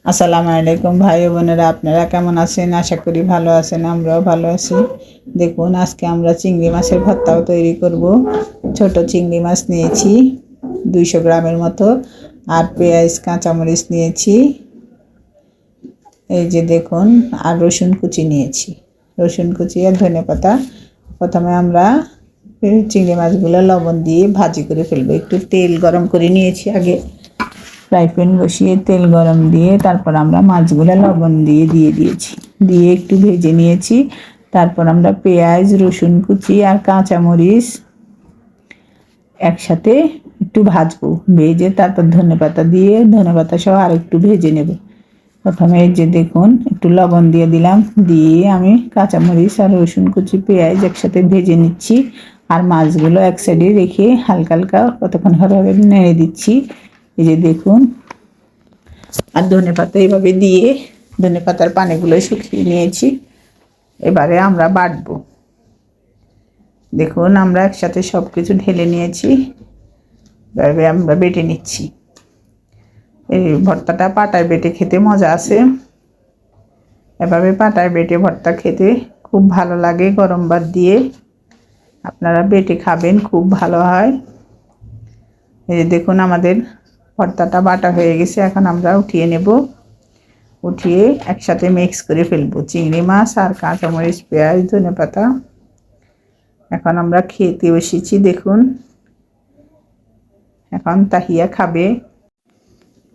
আসসালামু আলাইকুম ভাই বোনেরা, আপনারা কেমন আছেন? আশা করি ভালো আছেন, আমরাও ভালো আছি। দেখুন, আজকে আমরা চিংড়ি মাছের ভর্তাও তৈরি করব। ছোট চিংড়ি মাছ নিয়েছি 200 গ্রামের মতো, আর পেঁয়াজ কাঁচামরিচ নিয়েছি, এই যে দেখুন, আর রসুন কুচি নিয়েছি, রসুন কুচি আর ধনেপাতা। প্রথমে আমরা চিংড়ি মাছগুলো লবণ দিয়ে ভাজি করে ফেলবো। একটু তেল গরম করে নিয়েছি আগে, ফ্রাই প্যান বসিয়ে তেল গরম দিয়ে তারপর আমরা মাছগুলো লবণ দিয়ে দিয়েছি, দিয়ে একটু ভেজে নিয়েছি। তারপর আমরা পেঁয়াজ, রসুন কুচি আর কাঁচামরিচ একসাথে একটু ভাজবো, ভেজে তারপর ধনেপাতা দিয়ে ধনেপাতা সহ আর একটু ভেজে নেব। প্রথমে এই যে দেখুন, একটু লবণ দিয়ে দিলাম, দিয়ে আমি কাঁচামরিচ আর রসুন কুচি পেঁয়াজ একসাথে ভেজে নিচ্ছি। আর মাছগুলো এক সাইডে রেখে হালকা হালকা কতক্ষণ ভাবে নেড়ে দিচ্ছি। এই যে দেখুন, আর ধনেপাতা এইভাবে দিয়ে ধনেপাতার পানিগুলো শুকিয়ে নিয়েছি। এবারে আমরা বাটবো। দেখুন, আমরা একসাথে সব কিছু ঢেলে নিয়েছি, এবারে আমরা বেটে নিচ্ছি। এই ভর্তাটা পাটায় বেটে খেতে মজা আছে। এভাবে পাটায় বেটে ভর্তা খেতে খুব ভালো লাগে, গরম ভাত দিয়ে আপনারা বেটে খাবেন, খুব ভালো হয়। এই যে দেখুন, আমাদের ভর্তাটা বাটা হয়ে গেছে। এখন আমরা উঠিয়ে নেব, উঠিয়ে একসাথে মিক্স করে ফেলবো চিংড়ি মাছ আর কাঁচামরিচ, পেঁয়াজ, ধনেপাতা। এখন আমরা খেতে বসেছি। দেখুন, এখন তাহিয়া খাবে।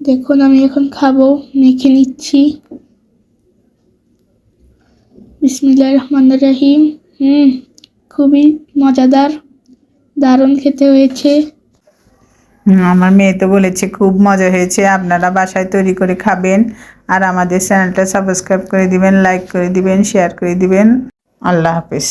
দেখুন, আমি এখন খাবো, মেখে নিচ্ছি। বিসমিল্লাহির রহমানির রহিম। খুবই মজাদার, দারুণ খেতে হয়েছে। আমার মেয়ে তো বলেছে খুব মজা হয়েছে। আপনারা বাসায় তৈরি করে খাবেন, আর আমাদের চ্যানেলটা সাবস্ক্রাইব করে দিবেন, লাইক করে দিবেন, শেয়ার করে দিবেন। আল্লাহ হাফেজ।